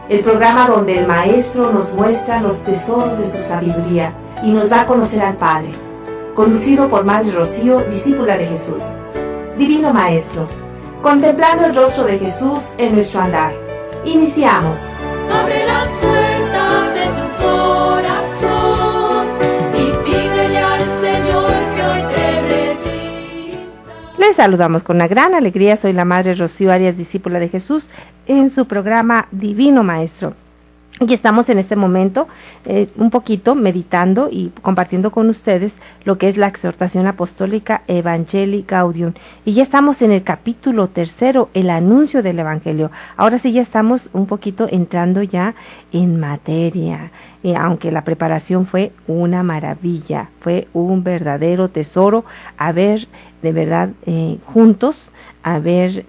el programa donde el Maestro nos muestra los tesoros de su sabiduría y nos da a conocer al Padre. Conducido por Madre Rocío, discípula de Jesús. Divino Maestro, contemplando el rostro de Jesús en nuestro andar. Iniciamos. Abre las puertas de tu corazón y pídele al Señor que hoy te revista. Les saludamos con una gran alegría. Soy la Madre Rocío Arias, discípula de Jesús, en su programa Divino Maestro. Y estamos en este momento un poquito meditando y compartiendo con ustedes lo que es la exhortación apostólica Evangelii Gaudium. Y ya estamos en el capítulo 3, el anuncio del Evangelio. Ahora sí ya estamos un poquito entrando ya en materia. Aunque la preparación fue una maravilla, fue un verdadero tesoro haber de verdad juntos, haber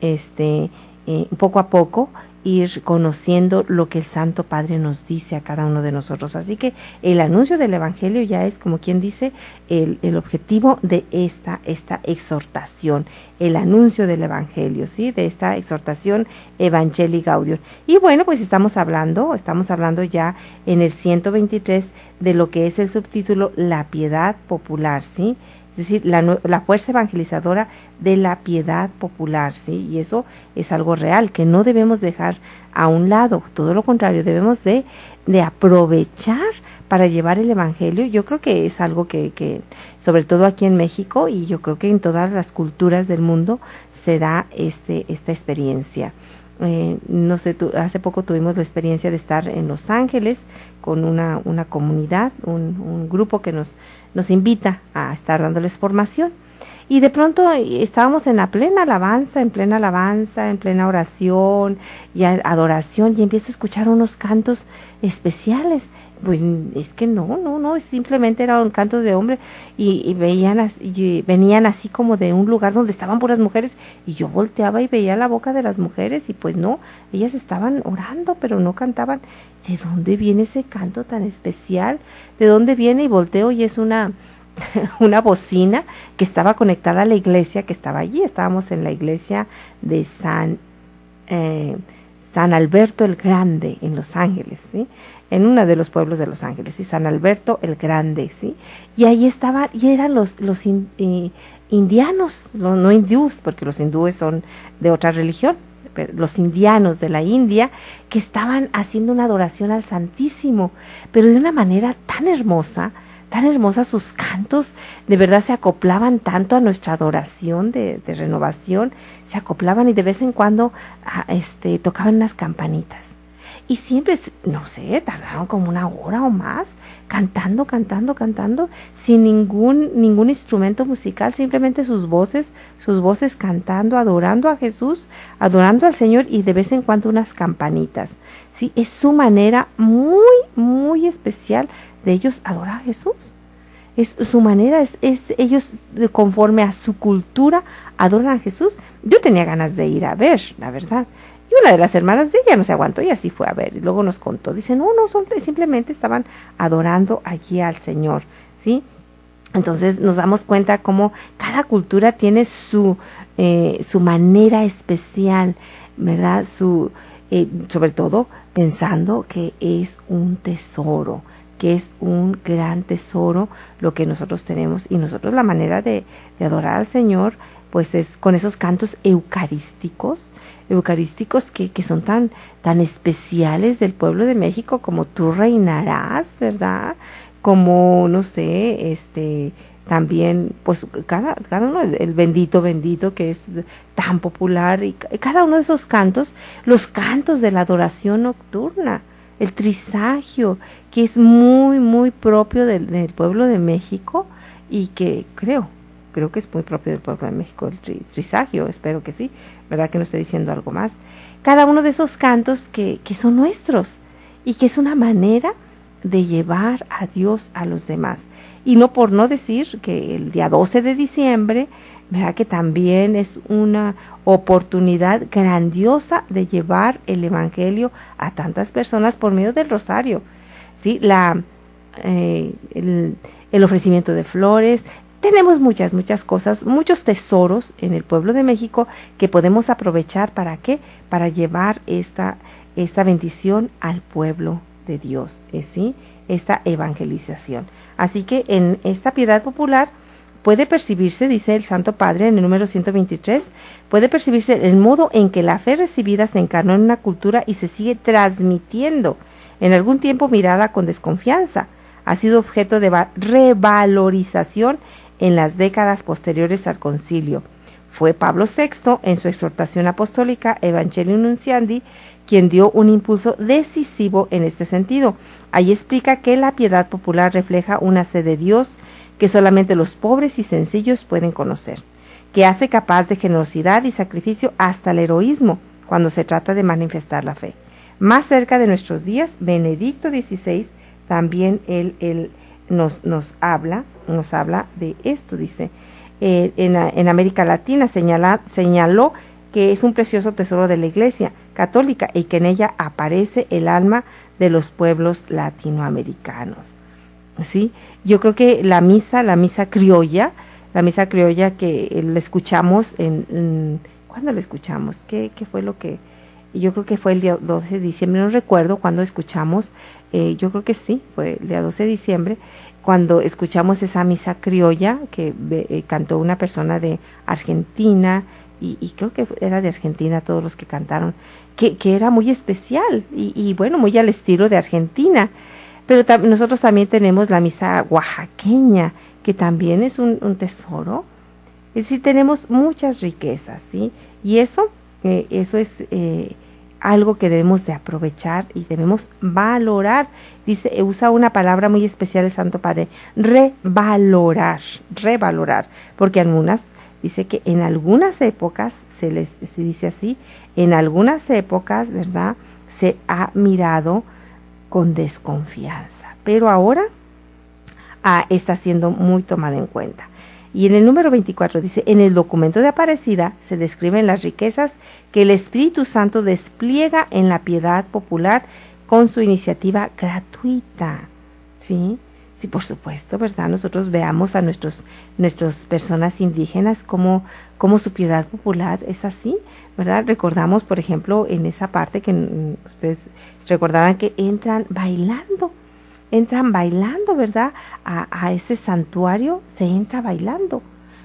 poco a poco ir conociendo lo que el Santo Padre nos dice a cada uno de nosotros. Así que el anuncio del Evangelio ya es, como quien dice, el objetivo de esta exhortación, el anuncio del Evangelio, ¿sí? De esta exhortación Evangelii Gaudium. Y bueno, pues estamos hablando ya en el 123 de lo que es el subtítulo La piedad popular, ¿sí? Es decir, la fuerza evangelizadora de la piedad popular, ¿sí? Y eso es algo real, que no debemos dejar a un lado, todo lo contrario, debemos de aprovechar para llevar el Evangelio. Yo creo que es algo que sobre todo aquí en México, y yo creo que en todas las culturas del mundo, se da esta experiencia. No sé, hace poco tuvimos la experiencia de estar en Los Ángeles con una comunidad, un grupo que nos invita a estar dándoles formación, y de pronto estábamos en la plena alabanza, en plena oración y adoración, y empiezo a escuchar unos cantos especiales. Pues es que no, simplemente era un canto de hombre, y venían así como de un lugar donde estaban puras mujeres, y yo volteaba y veía la boca de las mujeres, y pues no, ellas estaban orando, pero no cantaban. ¿De dónde viene ese canto tan especial? ¿De dónde viene? Y volteo y es una bocina que estaba conectada a la iglesia que estaba allí. Estábamos en la iglesia de San Alberto el Grande en Los Ángeles, ¿sí? En uno de los pueblos de Los Ángeles, ¿sí? San Alberto el Grande, ¿sí? Y ahí estaban, y eran los indianos, no hindúes, porque los hindúes son de otra religión, pero los indianos de la India, que estaban haciendo una adoración al Santísimo, pero de una manera tan hermosa, sus cantos de verdad se acoplaban tanto a nuestra adoración de renovación, se acoplaban, y de vez en cuando tocaban unas campanitas. Y siempre, no sé, tardaron como una hora o más cantando, sin ningún instrumento musical, simplemente sus voces cantando, adorando a Jesús, adorando al Señor, y de vez en cuando unas campanitas. Sí, es su manera muy, muy especial de ellos adorar a Jesús. Es su manera, es ellos, conforme a su cultura, adoran a Jesús. Yo tenía ganas de ir a ver, la verdad. Y una de las hermanas de ella no se aguantó y así fue a ver. Y luego nos contó, dice, no, simplemente estaban adorando allí al Señor, ¿sí? Entonces nos damos cuenta cómo cada cultura tiene su manera especial, ¿verdad? Sobre todo pensando que es un tesoro, que es un gran tesoro lo que nosotros tenemos, y nosotros la manera de adorar al Señor pues es con esos cantos eucarísticos que son tan especiales del pueblo de México, como Tú reinarás, ¿verdad? Como, no sé, también, pues cada uno, el bendito, que es tan popular, y cada uno de esos cantos, los cantos de la adoración nocturna, el trisagio, que es muy, muy propio del pueblo de México, y que creo que es muy propio del pueblo de México, el trisagio, espero que sí, ¿verdad? Que no esté diciendo algo más. Cada uno de esos cantos que son nuestros, y que es una manera de llevar a Dios a los demás. Y no por no decir que el día 12 de diciembre, ¿verdad? Que también es una oportunidad grandiosa de llevar el Evangelio a tantas personas por medio del rosario, ¿sí? El ofrecimiento de flores. Tenemos muchas cosas, muchos tesoros en el pueblo de México que podemos aprovechar. ¿Para qué? Para llevar esta bendición al pueblo de Dios, ¿sí? Esta evangelización. Así que en esta piedad popular puede percibirse, dice el Santo Padre en el número 123, puede percibirse el modo en que la fe recibida se encarnó en una cultura y se sigue transmitiendo, en algún tiempo mirada con desconfianza. Ha sido objeto de revalorización en las décadas posteriores al concilio. Fue Pablo VI, en su exhortación apostólica Evangelium Nunciandi, quien dio un impulso decisivo en este sentido. Ahí explica que la piedad popular refleja una sed de Dios que solamente los pobres y sencillos pueden conocer, que hace capaz de generosidad y sacrificio hasta el heroísmo cuando se trata de manifestar la fe. Más cerca de nuestros días, Benedicto XVI también él nos habla de esto, dice, en América Latina señaló que es un precioso tesoro de la Iglesia católica y que en ella aparece el alma de los pueblos latinoamericanos. ¿Sí? Yo creo que la misa criolla que la escuchamos ¿cuándo la escuchamos? ¿Qué fue lo que? Yo creo que fue el día 12 de diciembre, no recuerdo cuándo escuchamos, yo creo que sí, fue el día 12 de diciembre, cuando escuchamos esa misa criolla que cantó una persona de Argentina, y creo que era de Argentina todos los que cantaron, que era muy especial, y bueno, muy al estilo de Argentina. Pero nosotros también tenemos la misa oaxaqueña, que también es un tesoro. Es decir, tenemos muchas riquezas, ¿sí? Y eso es algo que debemos de aprovechar y debemos valorar. Dice, usa una palabra muy especial el Santo Padre, revalorar, porque dice que en algunas épocas, se dice así, en algunas épocas, ¿verdad?, se ha mirado con desconfianza, pero ahora está siendo muy tomada en cuenta. Y en el número 24 dice, en el documento de Aparecida se describen las riquezas que el Espíritu Santo despliega en la piedad popular con su iniciativa gratuita. ¿Sí? Sí, por supuesto, ¿verdad? Nosotros veamos a nuestras personas indígenas como su piedad popular es así, ¿verdad? Recordamos, por ejemplo, en esa parte que ustedes recordarán que entran bailando, ¿verdad? A ese santuario se entra bailando.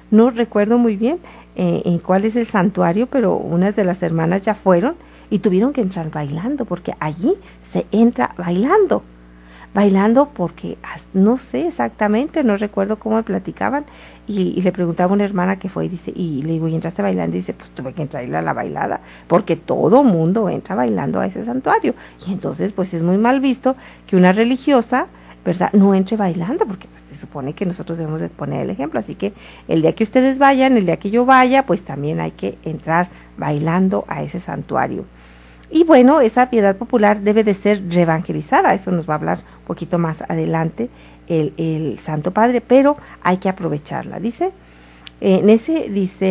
No recuerdo muy bien en cuál es el santuario, pero unas de las hermanas ya fueron y tuvieron que entrar bailando, porque allí se entra bailando porque no sé exactamente, no recuerdo cómo me platicaban, y le preguntaba a una hermana que fue y le digo, ¿y entraste bailando? Y dice, pues tuve que entrar a la bailada, porque todo mundo entra bailando a ese santuario, y entonces pues es muy mal visto que una religiosa, ¿verdad?, no entre bailando, porque pues, se supone que nosotros debemos de poner el ejemplo. Así que el día que ustedes vayan, el día que yo vaya, pues también hay que entrar bailando a ese santuario. Y bueno, esa piedad popular debe de ser reevangelizada, eso nos va a hablar un poquito más adelante el Santo Padre, pero hay que aprovecharla. Dice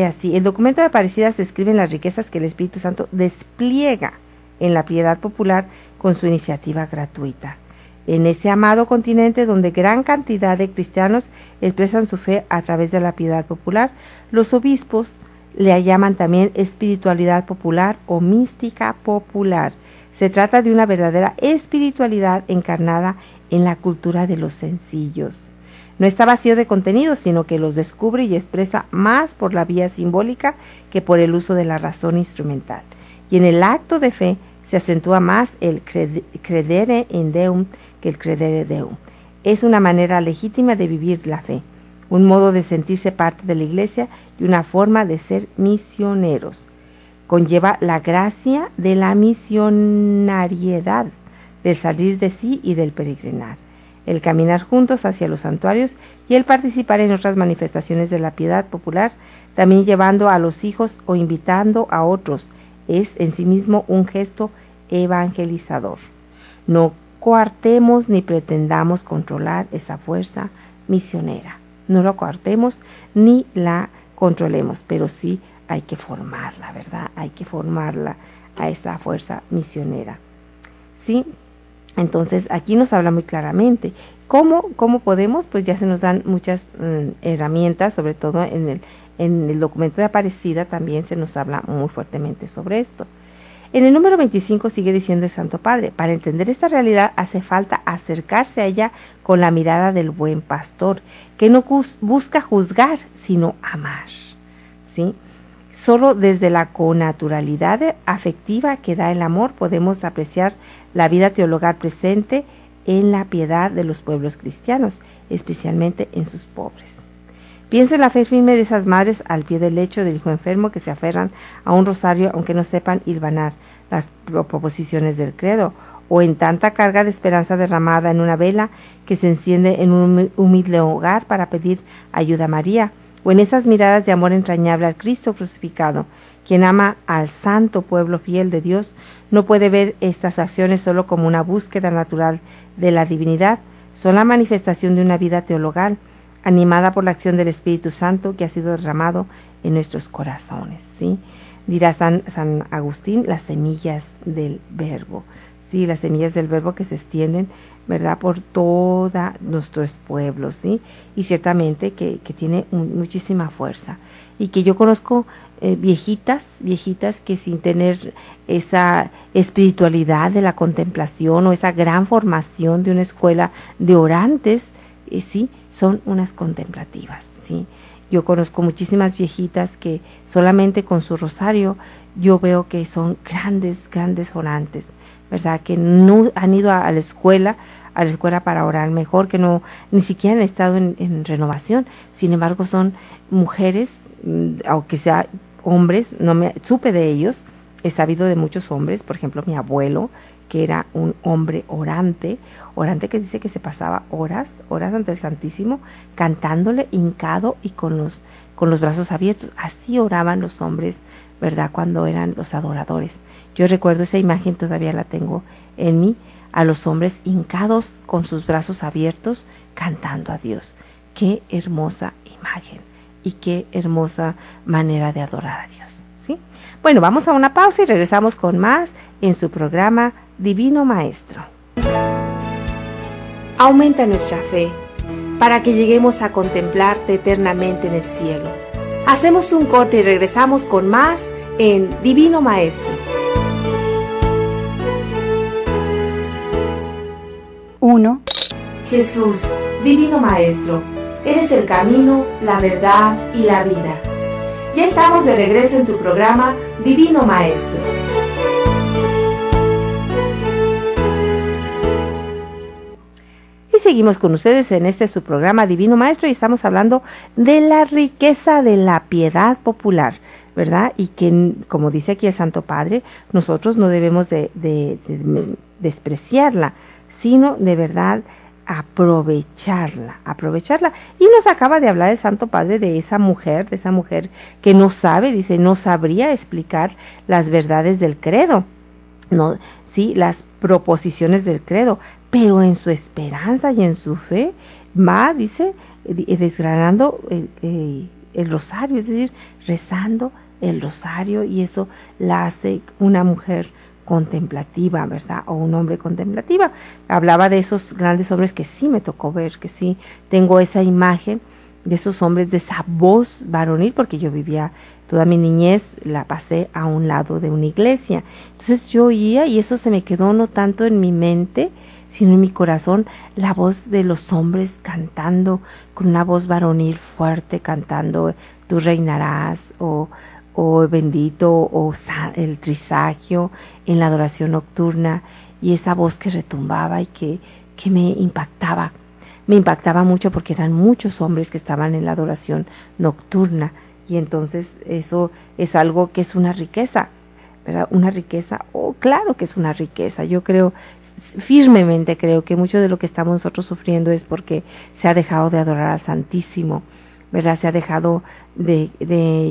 así, el documento de Aparecida se escriben las riquezas que el Espíritu Santo despliega en la piedad popular con su iniciativa gratuita. En ese amado continente donde gran cantidad de cristianos expresan su fe a través de la piedad popular, los obispos le llaman también espiritualidad popular o mística popular. Se trata de una verdadera espiritualidad encarnada en la cultura de los sencillos. No está vacío de contenido, sino que los descubre y expresa más por la vía simbólica que por el uso de la razón instrumental. Y en el acto de fe se acentúa más el credere in Deum que el credere Deum. Es una manera legítima de vivir la fe, un modo de sentirse parte de la Iglesia y una forma de ser misioneros. Conlleva la gracia de la misionariedad, del salir de sí y del peregrinar, el caminar juntos hacia los santuarios y el participar en otras manifestaciones de la piedad popular, también llevando a los hijos o invitando a otros. Es en sí mismo un gesto evangelizador. No coartemos ni pretendamos controlar esa fuerza misionera. No lo coartemos ni la controlemos, pero sí hay que formarla, ¿verdad? Hay que formarla a esa fuerza misionera. ¿Sí? Entonces aquí nos habla muy claramente. ¿Cómo podemos? Pues ya se nos dan muchas herramientas, sobre todo en el documento de Aparecida también se nos habla muy fuertemente sobre esto. En el número 25 sigue diciendo el Santo Padre, para entender esta realidad hace falta acercarse a ella con la mirada del buen pastor, que no busca juzgar, sino amar, ¿sí? Solo desde la connaturalidad afectiva que da el amor podemos apreciar la vida teologal presente en la piedad de los pueblos cristianos, especialmente en sus pobres. Pienso en la fe firme de esas madres al pie del lecho del hijo enfermo que se aferran a un rosario aunque no sepan hilvanar las proposiciones del credo, o en tanta carga de esperanza derramada en una vela que se enciende en un humilde hogar para pedir ayuda a María, o en esas miradas de amor entrañable al Cristo crucificado. Quien ama al santo pueblo fiel de Dios no puede ver estas acciones solo como una búsqueda natural de la divinidad, son la manifestación de una vida teologal, animada por la acción del Espíritu Santo que ha sido derramado en nuestros corazones, ¿sí? Dirá San Agustín, las semillas del verbo, ¿sí? Las semillas del verbo que se extienden, ¿verdad?, por todos nuestros pueblos, ¿sí? Y ciertamente que tiene muchísima fuerza. Y que yo conozco viejitas que sin tener esa espiritualidad de la contemplación o esa gran formación de una escuela de orantes, sí, son unas contemplativas, ¿sí? Yo conozco muchísimas viejitas que solamente con su rosario yo veo que son grandes orantes, ¿verdad? Que no han ido a la escuela para orar mejor, que no ni siquiera han estado en renovación. Sin embargo, son mujeres, aunque sea hombres, supe de ellos, he sabido de muchos hombres, por ejemplo, mi abuelo, que era un hombre orante que dice que se pasaba horas ante el Santísimo, cantándole hincado y con los brazos abiertos. Así oraban los hombres, ¿verdad?, cuando eran los adoradores. Yo recuerdo esa imagen, todavía la tengo en mí, a los hombres hincados con sus brazos abiertos, cantando a Dios. Qué hermosa imagen y qué hermosa manera de adorar a Dios, ¿sí? Bueno, vamos a una pausa y regresamos con más en su programa Divino Maestro. Aumenta nuestra fe para que lleguemos a contemplarte eternamente en el cielo. Hacemos un corte y regresamos con más en Divino Maestro. 1. Jesús, Divino Maestro, eres el camino, la verdad y la vida. Ya estamos de regreso en tu programa Divino Maestro. Y seguimos con ustedes en su programa Divino Maestro y estamos hablando de la riqueza de la piedad popular, ¿verdad? Y que, como dice aquí el Santo Padre, nosotros no debemos de despreciarla, sino de verdad aprovecharla. Y nos acaba de hablar el Santo Padre de esa mujer que no sabe, dice, no sabría explicar las verdades del credo, no, sí, las proposiciones del credo, pero en su esperanza y en su fe va, dice, desgranando el rosario, es decir, rezando el rosario, y eso la hace una mujer contemplativa, ¿verdad? O un hombre contemplativa. Hablaba de esos grandes hombres que sí me tocó ver, que sí tengo esa imagen de esos hombres, de esa voz varonil, porque yo vivía toda mi niñez, la pasé a un lado de una iglesia. Entonces yo oía, y eso se me quedó no tanto en mi mente, sino en mi corazón, la voz de los hombres cantando, con una voz varonil fuerte, cantando Tú reinarás, o bendito, o el trisagio en la adoración nocturna, y esa voz que retumbaba y que me impactaba mucho, porque eran muchos hombres que estaban en la adoración nocturna, y entonces eso es algo que es una riqueza, ¿verdad? Una riqueza, claro que es una riqueza. Yo creo, firmemente creo que mucho de lo que estamos nosotros sufriendo es porque se ha dejado de adorar al Santísimo, ¿verdad? Se ha dejado de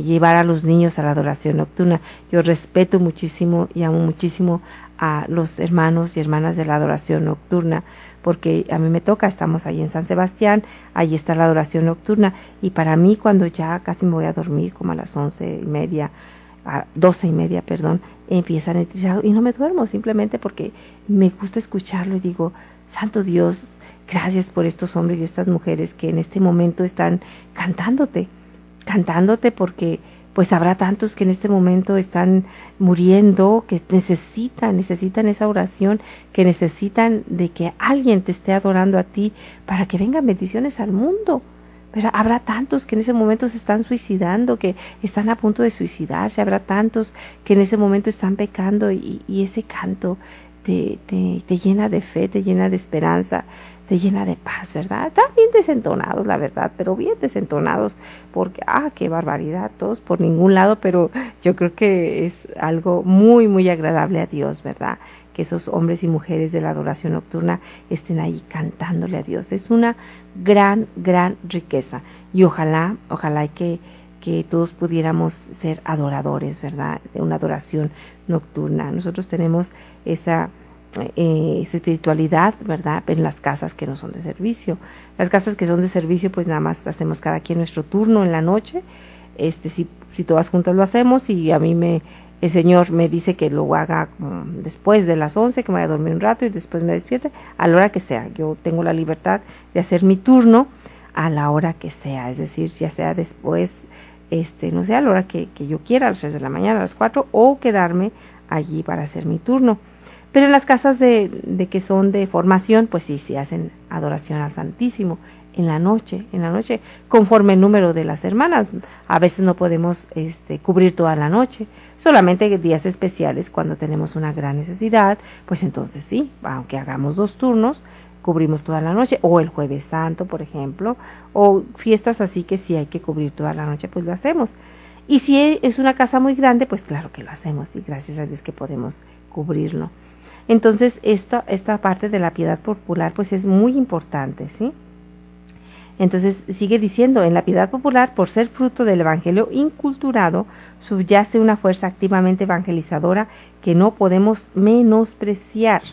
llevar a los niños a la adoración nocturna. Yo respeto muchísimo y amo muchísimo a los hermanos y hermanas de la adoración nocturna, porque a mí me toca, estamos ahí en San Sebastián, ahí está la adoración nocturna, y para mí, cuando ya casi me voy a dormir, como a las 11:30, a 12:30, perdón, empiezan el trisagio, y no me duermo, simplemente porque me gusta escucharlo, y digo, Santo Dios, gracias por estos hombres y estas mujeres que en este momento están cantándote, porque pues habrá tantos que en este momento están muriendo, que necesitan esa oración, que necesitan de que alguien te esté adorando a ti para que vengan bendiciones al mundo. Pero habrá tantos que en ese momento se están suicidando, que están a punto de suicidarse, habrá tantos que en ese momento están pecando y ese canto te llena de fe, te llena de esperanza, te llena de paz, ¿verdad? Están bien desentonados, la verdad, pero bien desentonados, porque, qué barbaridad, todos por ningún lado, pero yo creo que es algo muy, muy agradable a Dios, ¿verdad? Que esos hombres y mujeres de la adoración nocturna estén ahí cantándole a Dios. Es una gran, gran riqueza, y ojalá que todos pudiéramos ser adoradores, ¿verdad? De una adoración nocturna. Nosotros tenemos esa espiritualidad, ¿verdad? En las casas que no son de servicio. Las casas que son de servicio, pues nada más hacemos cada quien nuestro turno en la noche. Si todas juntas lo hacemos, y a mí el Señor me dice que lo haga después de las 11, que me vaya a dormir un rato y después me despierte, a la hora que sea. Yo tengo la libertad de hacer mi turno a la hora que sea, es decir, ya sea después, no sé, a la hora que yo quiera, a las 3 de la mañana, a las 4, o quedarme allí para hacer mi turno. Pero en las casas de que son de formación, pues sí hacen adoración al Santísimo en la noche, conforme el número de las hermanas. A veces no podemos cubrir toda la noche, solamente días especiales cuando tenemos una gran necesidad, pues entonces sí, aunque hagamos 2 turnos, cubrimos toda la noche, o el Jueves Santo, por ejemplo, o fiestas así que sí hay que cubrir toda la noche, pues lo hacemos. Y si es una casa muy grande, pues claro que lo hacemos, y gracias a Dios que podemos cubrirlo. Entonces, esta parte de la piedad popular, pues es muy importante, ¿sí? Entonces, sigue diciendo, en la piedad popular, por ser fruto del evangelio inculturado, subyace una fuerza activamente evangelizadora que no podemos menospreciar.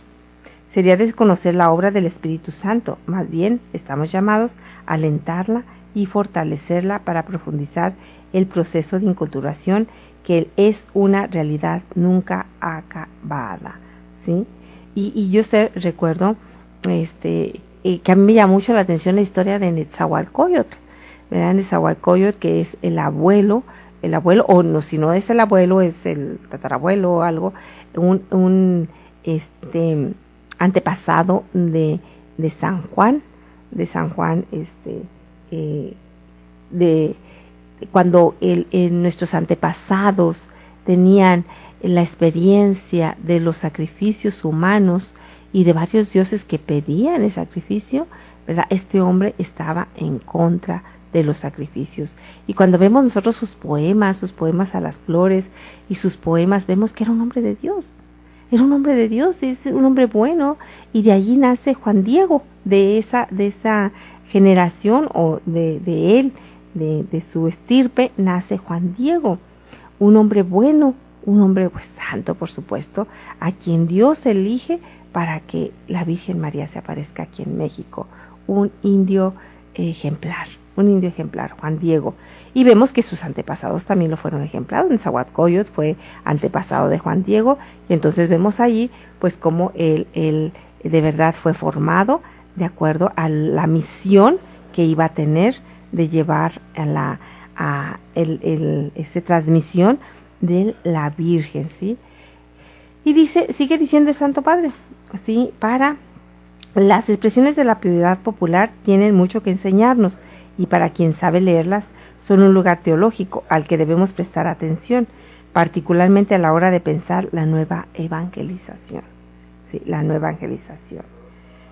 Sería desconocer la obra del Espíritu Santo, más bien estamos llamados a alentarla y fortalecerla para profundizar el proceso de inculturación, que es una realidad nunca acabada, ¿sí? Y yo recuerdo que a mí me llamó mucho la atención la historia de Netzahualcóyotl, ¿verdad? Netzahualcóyotl, que es el abuelo, o no, si no es el abuelo, es el tatarabuelo o algo, un antepasado de San Juan, cuando nuestros antepasados tenían la experiencia de los sacrificios humanos y de varios dioses que pedían el sacrificio, ¿verdad? Este hombre estaba en contra de los sacrificios. Y cuando vemos nosotros sus poemas a las flores y sus poemas, vemos que era un hombre de Dios. Era un hombre de Dios, es un hombre bueno, y de allí nace Juan Diego, de esa generación, o de él, de su estirpe, nace Juan Diego, un hombre bueno, un hombre pues santo, por supuesto, a quien Dios elige para que la Virgen María se aparezca aquí en México, un indio ejemplar, Juan Diego. Y vemos que sus antepasados también lo fueron ejemplados. Netzahualcóyotl fue antepasado de Juan Diego, y entonces vemos allí pues cómo él de verdad fue formado de acuerdo a la misión que iba a tener de llevar a esta transmisión de la Virgen, ¿sí? Y sigue diciendo el Santo Padre, ¿sí? Para las expresiones de la piedad popular tienen mucho que enseñarnos, y para quien sabe leerlas son un lugar teológico al que debemos prestar atención, particularmente a la hora de pensar la nueva evangelización, ¿sí? La nueva evangelización,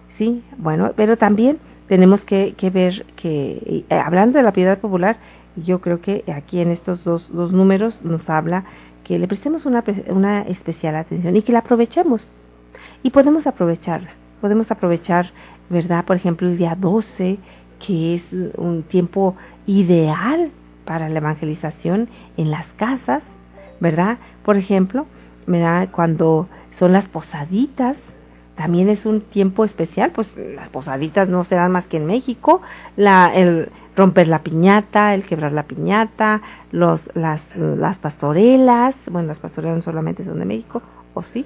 ¿sí? Bueno, pero también tenemos que ver que, hablando de la piedad popular, yo creo que aquí en estos dos números nos habla que le prestemos una especial atención y que la aprovechemos. Y podemos aprovechar, ¿verdad? Por ejemplo, el día 12, que es un tiempo ideal para la evangelización en las casas, ¿verdad? Por ejemplo, ¿verdad? Cuando son las posaditas, también es un tiempo especial, pues las posaditas no se dan más que en México, el romper la piñata, el quebrar la piñata, las pastorelas, bueno, las pastorelas no solamente son de México, ¿o sí?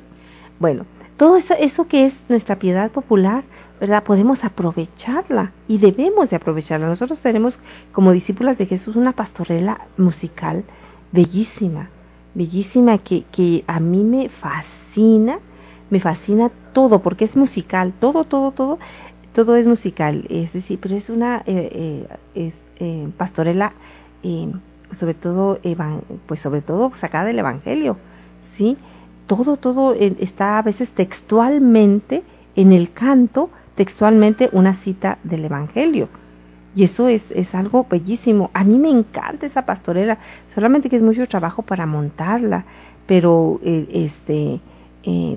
Bueno, todo eso que es nuestra piedad popular, ¿verdad? Podemos aprovecharla y debemos de aprovecharla. Nosotros tenemos como discípulas de Jesús una pastorela musical bellísima, bellísima, que a mí me fascina todo, porque es musical, todo es musical, es decir, pero es una pastorela, sobre todo sacada del Evangelio, ¿sí? Todo está a veces textualmente, en el canto, textualmente una cita del Evangelio. Y eso es algo bellísimo. A mí me encanta esa pastorela, solamente que es mucho trabajo para montarla, pero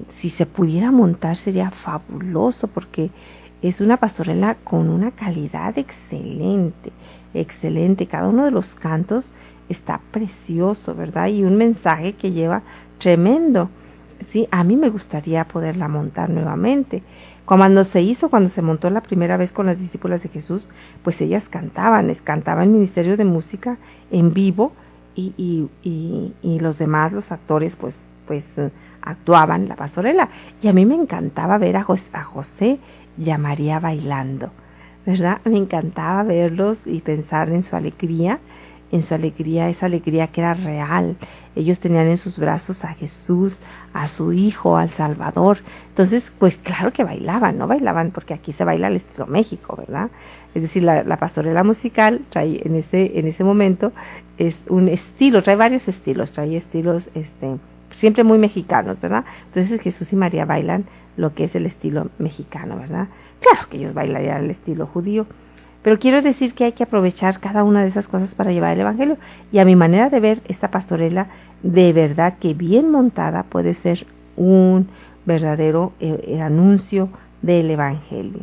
si se pudiera montar sería fabuloso, porque es una pastorela con una calidad excelente, excelente. Cada uno de los cantos está precioso, ¿verdad? Y un mensaje que lleva tremendo. Sí, a mí me gustaría poderla montar nuevamente. Cuando se montó la primera vez con las discípulas de Jesús, pues ellas cantaban el ministerio de música en vivo, y los demás, los actores, pues actuaban la pastorela. Y a mí me encantaba ver a José y a María bailando, ¿verdad? Me encantaba verlos y pensar en su alegría, esa alegría que era real. Ellos tenían en sus brazos a Jesús, a su Hijo, al Salvador. Entonces, pues claro que bailaban, no bailaban porque aquí se baila al estilo México, ¿verdad? Es decir, la pastorela musical trae en ese momento es un estilo, trae varios estilos, siempre muy mexicanos, ¿verdad? Entonces Jesús y María bailan lo que es el estilo mexicano, ¿verdad? Claro que ellos bailarían el estilo judío, pero quiero decir que hay que aprovechar cada una de esas cosas para llevar el Evangelio. Y a mi manera de ver, esta pastorela, de verdad que bien montada, puede ser un verdadero anuncio del Evangelio.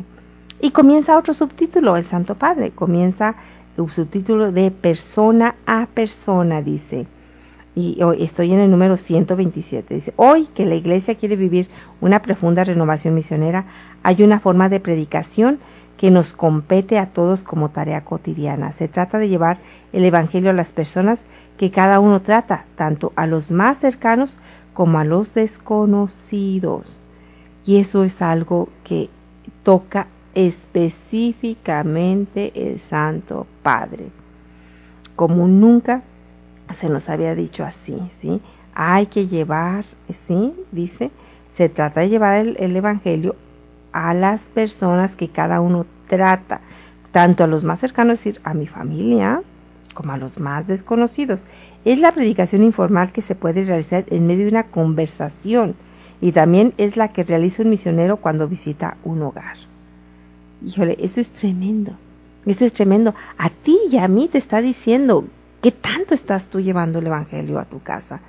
Y comienza otro subtítulo, el Santo Padre, comienza un subtítulo de persona a persona, dice. Y hoy estoy en el número 127, dice: hoy que la Iglesia quiere vivir una profunda renovación misionera, hay una forma de predicación que nos compete a todos como tarea cotidiana. Se trata de llevar el Evangelio a las personas que cada uno trata, tanto a los más cercanos como a los desconocidos. Y eso es algo que toca específicamente el Santo Padre, como nunca se nos había dicho así, ¿sí? Hay que llevar, ¿sí? Dice, se trata de llevar el Evangelio a las personas que cada uno trata, tanto a los más cercanos, es decir, a mi familia, como a los más desconocidos. Es la predicación informal que se puede realizar en medio de una conversación, y también es la que realiza un misionero cuando visita un hogar. Híjole, eso es tremendo. A ti y a mí te está diciendo qué tanto estás tú llevando el Evangelio a tu casa.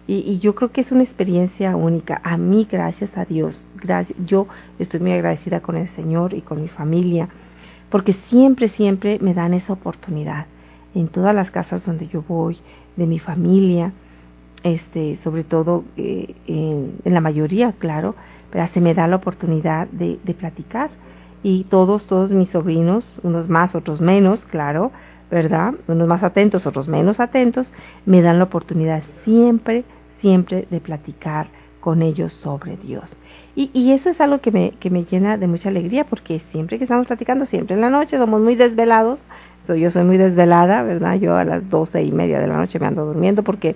Y yo creo que es una experiencia única. A mí, gracias a Dios, yo estoy muy agradecida con el Señor y con mi familia, porque siempre me dan esa oportunidad. En todas las casas donde yo voy, de mi familia, sobre todo en la mayoría, claro, pero se me da la oportunidad de platicar. Y todos mis sobrinos, unos más, otros menos, claro, ¿verdad? Unos más atentos, otros menos atentos, me dan la oportunidad siempre de platicar con ellos sobre Dios. Y eso es algo que me llena de mucha alegría, porque siempre que estamos platicando, siempre en la noche, somos muy desvelados. Yo soy muy desvelada, ¿verdad? Yo a las 12:30 de la noche me ando durmiendo, porque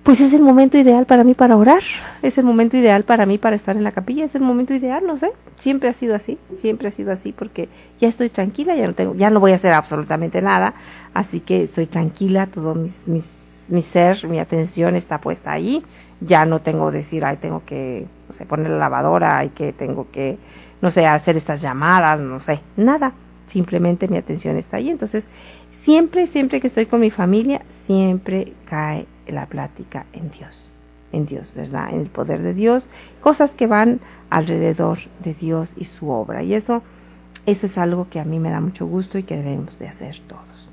pues es el momento ideal para mí para orar, es el momento ideal para mí para estar en la capilla, es el momento ideal, no sé, siempre ha sido así, porque ya estoy tranquila, ya no voy a hacer absolutamente nada, así que estoy tranquila, todo mi ser, mi atención está puesta ahí, ya no tengo que decir, tengo que, no sé, poner la lavadora, tengo que, no sé, hacer estas llamadas, no sé, nada, simplemente mi atención está ahí. Entonces, siempre que estoy con mi familia, siempre cae la plática en Dios, ¿verdad? En el poder de Dios, cosas que van alrededor de Dios y su obra. Y eso es algo que a mí me da mucho gusto y que debemos de hacer todos.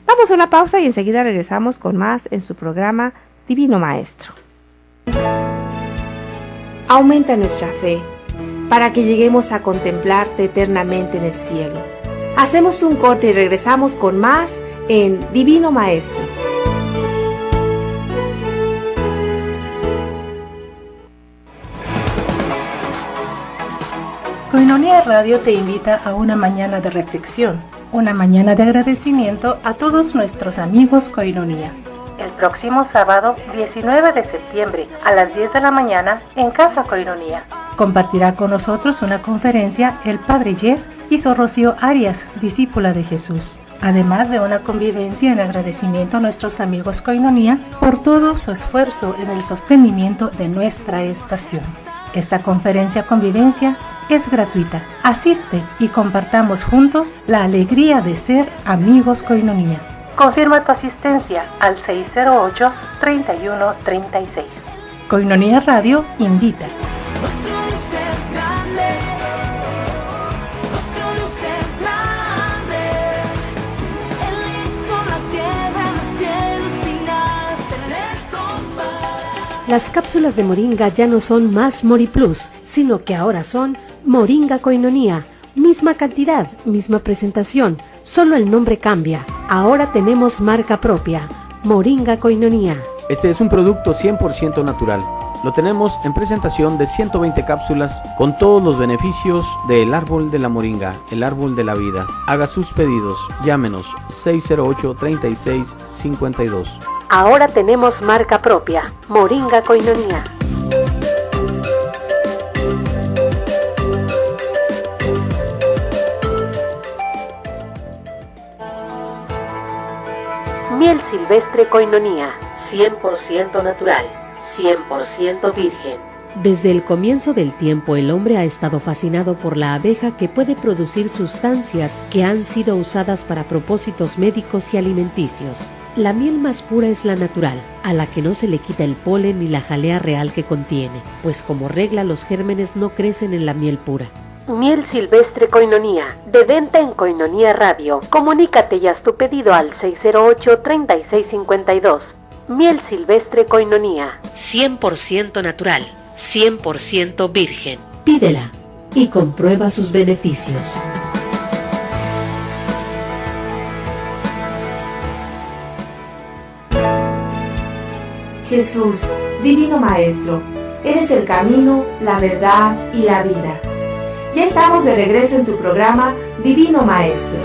Vamos a una pausa y enseguida regresamos con más en su programa Divino Maestro. Aumenta nuestra fe para que lleguemos a contemplarte eternamente en el cielo. Hacemos un corte y regresamos con más en Divino Maestro. Koinonia Radio te invita a una mañana de reflexión, una mañana de agradecimiento a todos nuestros amigos Koinonia. el próximo sábado 19 de septiembre a las 10 de la mañana en Casa Koinonia. Compartirá con nosotros una conferencia el Padre Jeff y Sor Rocío Arias, discípula de Jesús. Además de una convivencia en agradecimiento a nuestros amigos Koinonia por todo su esfuerzo en el sostenimiento de nuestra estación. Esta conferencia convivencia es gratuita. Asiste y compartamos juntos la alegría de ser amigos Koinonia. Confirma tu asistencia al 608-3136. Koinonia Radio invita. Las cápsulas de Moringa ya no son más MoriPlus, sino que ahora son Moringa Koinonia. Misma cantidad, misma presentación, solo el nombre cambia. Ahora tenemos marca propia, Moringa Koinonia. Este es un producto 100% natural. Lo tenemos en presentación de 120 cápsulas con todos los beneficios del árbol de la moringa, el árbol de la vida. Haga sus pedidos, llámenos 608-3652. Ahora tenemos marca propia, Moringa Koinonia. Miel silvestre Koinonia, 100% natural, 100% virgen. Desde el comienzo del tiempo el hombre ha estado fascinado por la abeja que puede producir sustancias que han sido usadas para propósitos médicos y alimenticios. La miel más pura es la natural, a la que no se le quita el polen ni la jalea real que contiene, pues como regla los gérmenes no crecen en la miel pura. Miel silvestre Koinonia, de venta en Koinonia Radio. Comunícate y haz tu pedido al 608-3652. Miel silvestre Koinonia, 100% natural, 100% virgen. Pídela y comprueba sus beneficios. Jesús, Divino Maestro, eres el camino, la verdad y la vida. Ya estamos de regreso en tu programa Divino Maestro.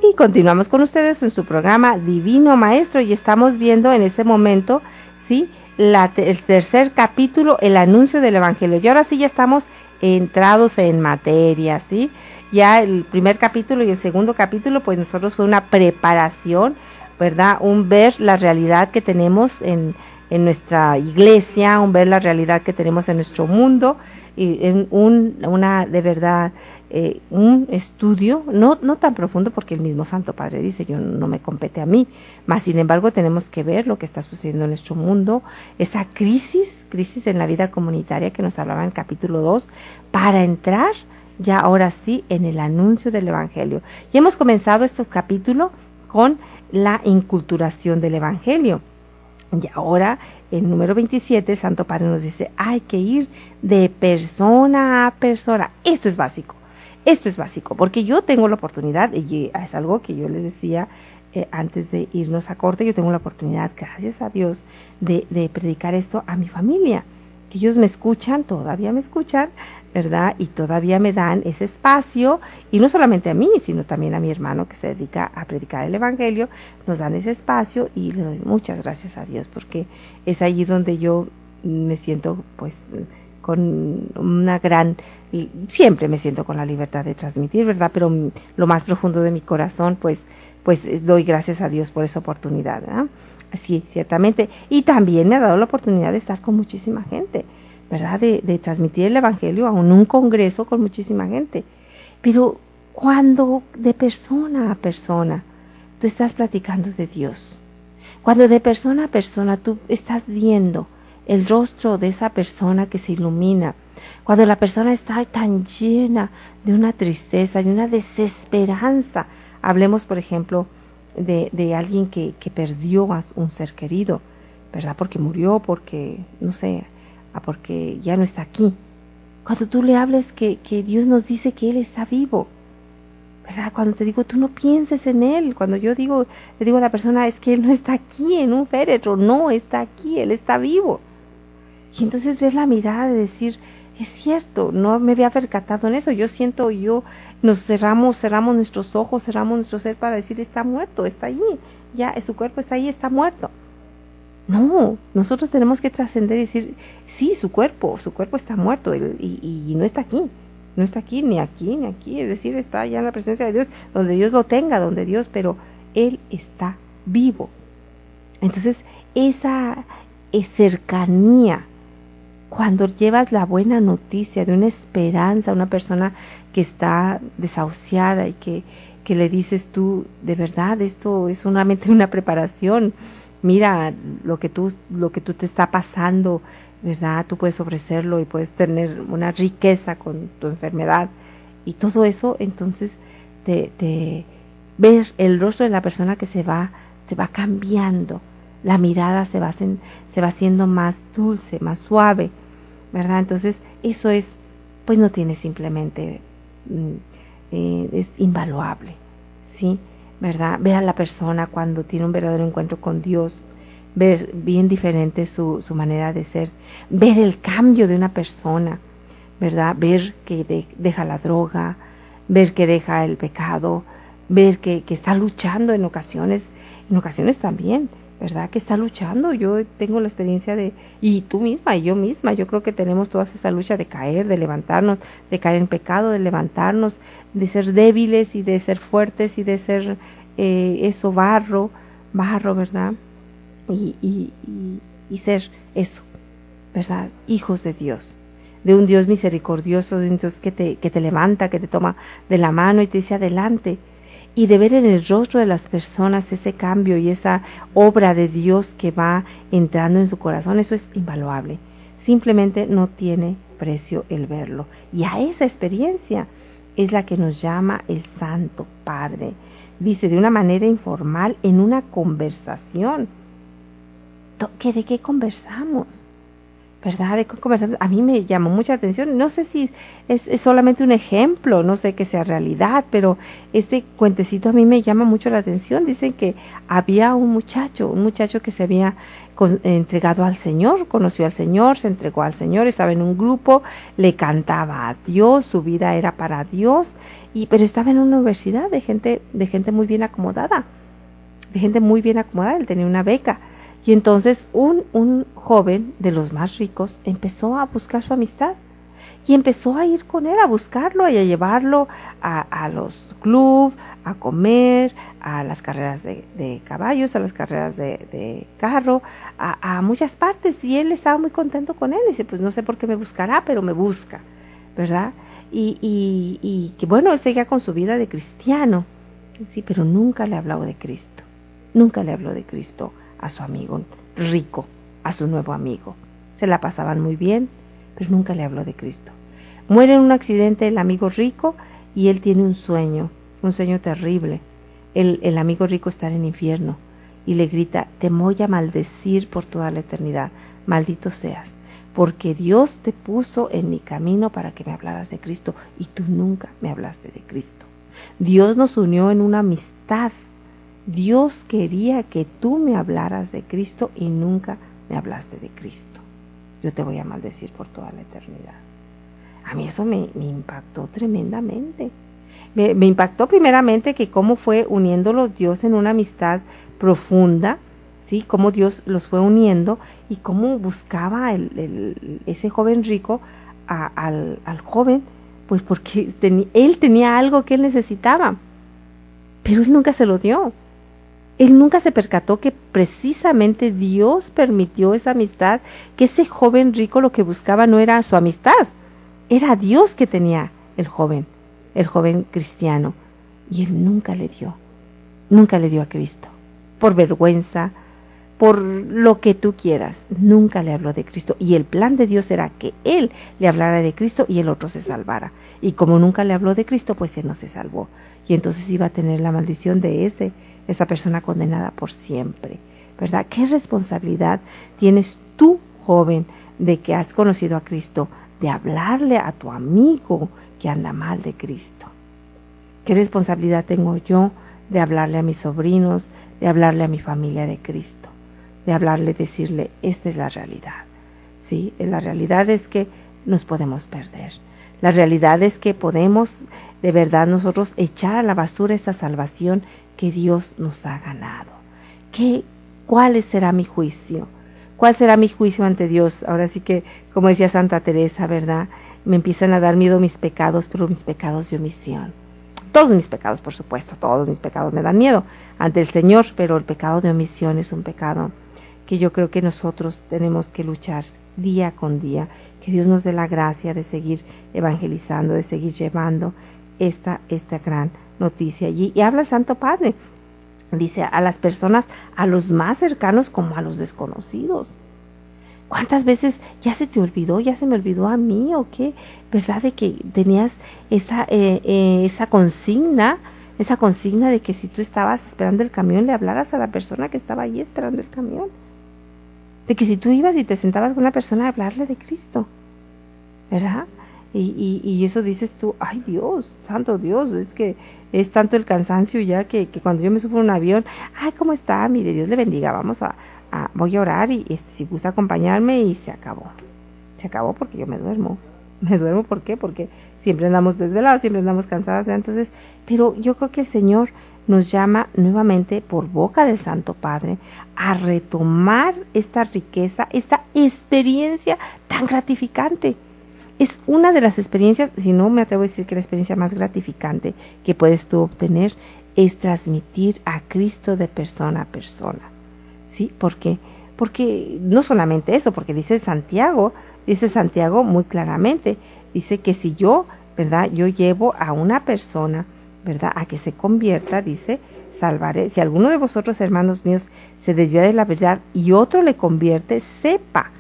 Y continuamos con ustedes en su programa Divino Maestro y estamos viendo en este momento, ¿sí?, el tercer capítulo, el anuncio del Evangelio. Y ahora sí ya estamos entrados en materia, ¿sí? Ya el primer capítulo y el segundo capítulo, pues nosotros fue una preparación, ¿verdad? Un ver la realidad que tenemos en nuestra iglesia, un ver la realidad que tenemos en nuestro mundo, y en un estudio, no tan profundo, porque el mismo Santo Padre dice, yo no me compete a mí, mas sin embargo tenemos que ver lo que está sucediendo en nuestro mundo, esa crisis en la vida comunitaria que nos hablaba en el capítulo 2, para entrar ya ahora sí en el anuncio del Evangelio. Y hemos comenzado este capítulo con la inculturación del Evangelio. Y ahora, el número 27, Santo Padre nos dice, hay que ir de persona a persona. Esto es básico, porque yo tengo la oportunidad, y es algo que yo les decía antes de irnos a corte, yo tengo la oportunidad, gracias a Dios, de predicar esto a mi familia, que ellos me escuchan, todavía me escuchan, ¿verdad? Y todavía me dan ese espacio, y no solamente a mí, sino también a mi hermano que se dedica a predicar el Evangelio, nos dan ese espacio y le doy muchas gracias a Dios, porque es allí donde yo me siento pues con una gran, siempre me siento con la libertad de transmitir, ¿verdad? Pero lo más profundo de mi corazón pues doy gracias a Dios por esa oportunidad, ¿verdad? Sí, ciertamente, y también me ha dado la oportunidad de estar con muchísima gente, ¿verdad? De transmitir el Evangelio a un congreso con muchísima gente. Pero cuando de persona a persona tú estás platicando de Dios, cuando de persona a persona tú estás viendo el rostro de esa persona que se ilumina, cuando la persona está tan llena de una tristeza, de una desesperanza, hablemos por ejemplo de alguien que perdió a un ser querido, ¿verdad? Porque murió, porque no sé, porque ya no está aquí. Cuando tú le hables que Dios nos dice que Él está vivo, ¿verdad? Cuando te digo, tú no pienses en Él. Cuando yo le digo a la persona, es que Él no está aquí en un féretro, no está aquí, Él está vivo. Y entonces ves la mirada de decir, es cierto, no me había percatado en eso. Nos cerramos nuestros ojos, cerramos nuestro ser para decir, está muerto, está allí, ya, su cuerpo está ahí, está muerto. No, nosotros tenemos que trascender y decir, sí, su cuerpo está muerto y no está aquí. No está aquí, ni aquí, ni aquí. Es decir, está ya en la presencia de Dios, donde Dios lo tenga, pero Él está vivo. Entonces, esa cercanía, cuando llevas la buena noticia de una esperanza a una persona que está desahuciada y que le dices tú, de verdad, esto es solamente una preparación. Mira lo que tú te está pasando, ¿verdad? Tú puedes ofrecerlo y puedes tener una riqueza con tu enfermedad y todo eso. Entonces ver el rostro de la persona que se va cambiando, la mirada se va haciendo más dulce, más suave, ¿verdad? Entonces eso pues no tiene simplemente, es invaluable, ¿sí? ¿Verdad? Ver a la persona cuando tiene un verdadero encuentro con Dios, ver bien diferente su manera de ser, ver el cambio de una persona, ¿verdad? Ver que deja la droga, ver que deja el pecado, ver que está luchando en ocasiones también, ¿verdad? Que está luchando. Yo tengo la experiencia y tú misma y yo misma, yo creo que tenemos toda esa lucha de caer, de levantarnos, de caer en pecado, de levantarnos, de ser débiles y de ser fuertes y de ser barro, ¿verdad? Y ser eso, ¿verdad? Hijos de Dios, de un Dios misericordioso, de un Dios que te levanta, que te toma de la mano y te dice adelante. Y de ver en el rostro de las personas ese cambio y esa obra de Dios que va entrando en su corazón, eso es invaluable. Simplemente no tiene precio el verlo. Y a esa experiencia es la que nos llama el Santo Padre. Dice, de una manera informal, en una conversación. ¿De qué conversamos? ¿Verdad? ¿De qué conversamos? A mí me llamó mucha atención. No sé si es solamente un ejemplo, no sé que sea realidad, pero este cuentecito a mí me llama mucho la atención. Dicen que había un muchacho que se había entregado al Señor, conoció al Señor, se entregó al Señor, estaba en un grupo, le cantaba a Dios, su vida era para Dios, pero estaba en una universidad de gente muy bien acomodada, él tenía una beca. Y entonces un joven de los más ricos empezó a buscar su amistad y empezó a ir con él, a buscarlo y a llevarlo a los clubs, a comer, a las carreras de caballos, a las carreras de carro, a muchas partes. Y él estaba muy contento con él. Y dice, pues no sé por qué me buscará, pero me busca, ¿verdad? Y que bueno, él seguía con su vida de cristiano, sí, pero nunca le habló de Cristo. Nunca le habló de Cristo a su amigo rico, a su nuevo amigo. Se la pasaban muy bien, pero nunca le habló de Cristo. Muere en un accidente el amigo rico y él tiene un sueño terrible. El amigo rico está en el infierno y le grita, te voy a maldecir por toda la eternidad, maldito seas, porque Dios te puso en mi camino para que me hablaras de Cristo y tú nunca me hablaste de Cristo. Dios nos unió en una amistad. Dios quería que tú me hablaras de Cristo y nunca me hablaste de Cristo. Yo te voy a maldecir por toda la eternidad. A mí eso me impactó tremendamente. Me impactó primeramente que cómo fue uniéndolos Dios en una amistad profunda, ¿sí? Cómo Dios los fue uniendo y cómo buscaba ese joven rico al joven, pues porque él tenía algo que él necesitaba, pero él nunca se lo dio. Él nunca se percató que precisamente Dios permitió esa amistad, que ese joven rico lo que buscaba no era su amistad, era Dios que tenía el joven cristiano, y él nunca le dio a Cristo, por vergüenza, por lo que tú quieras, nunca le habló de Cristo, y el plan de Dios era que él le hablara de Cristo y el otro se salvara, y como nunca le habló de Cristo, pues él no se salvó, y entonces iba a tener la maldición de esa persona condenada por siempre, ¿verdad? ¿Qué responsabilidad tienes tú, joven, de que has conocido a Cristo, de hablarle a tu amigo que anda mal de Cristo? ¿Qué responsabilidad tengo yo de hablarle a mis sobrinos, de hablarle a mi familia de Cristo, de hablarle, decirle, esta es la realidad? ¿Sí? La realidad es que nos podemos perder. La realidad es que podemos de verdad nosotros echar a la basura esa salvación que Dios nos ha ganado. ¿Cuál será mi juicio? ¿Cuál será mi juicio ante Dios? Ahora sí que, como decía Santa Teresa, ¿verdad? Me empiezan a dar miedo mis pecados, pero mis pecados de omisión. Todos mis pecados, por supuesto, todos mis pecados me dan miedo ante el Señor, pero el pecado de omisión es un pecado que yo creo que nosotros tenemos que luchar día con día, que Dios nos dé la gracia de seguir evangelizando, de seguir llevando esta gran noticia allí. Y habla el Santo Padre, dice a las personas, a los más cercanos como a los desconocidos. ¿Cuántas veces ya se te olvidó, ya se me olvidó a mí o qué? ¿Verdad? De que tenías esa consigna de que si tú estabas esperando el camión le hablaras a la persona que estaba ahí esperando el camión. De que si tú ibas y te sentabas con una persona a hablarle de Cristo, ¿verdad? Y eso dices tú, ay Dios, santo Dios, es que es tanto el cansancio ya que cuando yo me subo a un avión, ay, ¿cómo está? Mire, Dios le bendiga, voy a orar y si gusta acompañarme, y se acabó. Se acabó porque yo me duermo. Me duermo, ¿por qué? Porque siempre andamos desvelados, siempre andamos cansadas, entonces, pero yo creo que el Señor nos llama nuevamente por boca del Santo Padre a retomar esta riqueza, esta experiencia tan gratificante. Es una de las experiencias, si no me atrevo a decir que la experiencia más gratificante que puedes tú obtener es transmitir a Cristo de persona a persona. ¿Sí? ¿Por qué? Porque no solamente eso, porque dice Santiago muy claramente, dice que si yo, ¿verdad? Yo llevo a una persona, ¿verdad? A que se convierta, dice, salvaré. Si alguno de vosotros, hermanos míos, se desvía de la verdad y otro le convierte, sepa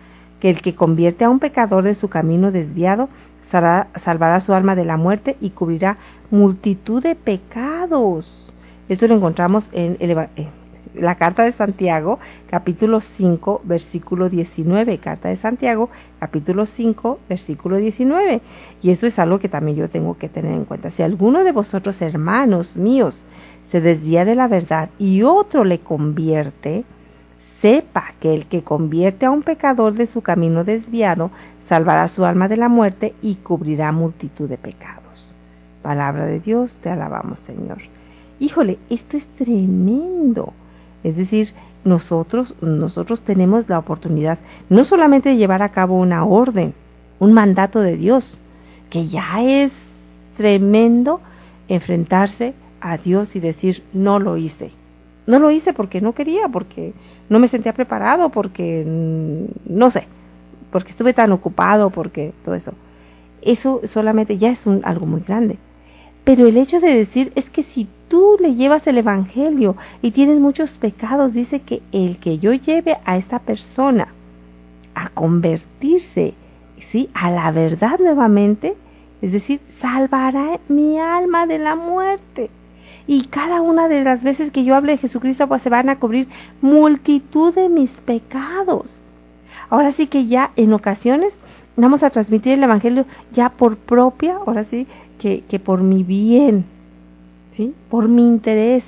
que el que convierte a un pecador de su camino desviado salvará su alma de la muerte y cubrirá multitud de pecados. Esto lo encontramos en la carta de Santiago, capítulo 5, versículo 19. Carta de Santiago, capítulo 5, versículo 19. Y eso es algo que también yo tengo que tener en cuenta. Si alguno de vosotros, hermanos míos, se desvía de la verdad y otro le convierte, sepa que el que convierte a un pecador de su camino desviado salvará su alma de la muerte y cubrirá multitud de pecados. Palabra de Dios, te alabamos, Señor. Híjole, esto es tremendo. Es decir, nosotros tenemos la oportunidad no solamente de llevar a cabo una orden, un mandato de Dios, que ya es tremendo enfrentarse a Dios y decir, no lo hice. No lo hice porque no quería, porque no me sentía preparado, porque no sé, porque estuve tan ocupado, porque todo eso. Eso solamente ya es algo muy grande. Pero el hecho de decir es que si tú le llevas el evangelio y tienes muchos pecados, dice que el que yo lleve a esta persona a convertirse, ¿sí?, a la verdad nuevamente, es decir, salvará mi alma de la muerte. Y cada una de las veces que yo hable de Jesucristo, pues se van a cubrir multitud de mis pecados. Ahora sí que ya en ocasiones vamos a transmitir el evangelio ya por propia, ahora sí, que por mi bien, ¿sí? Por mi interés,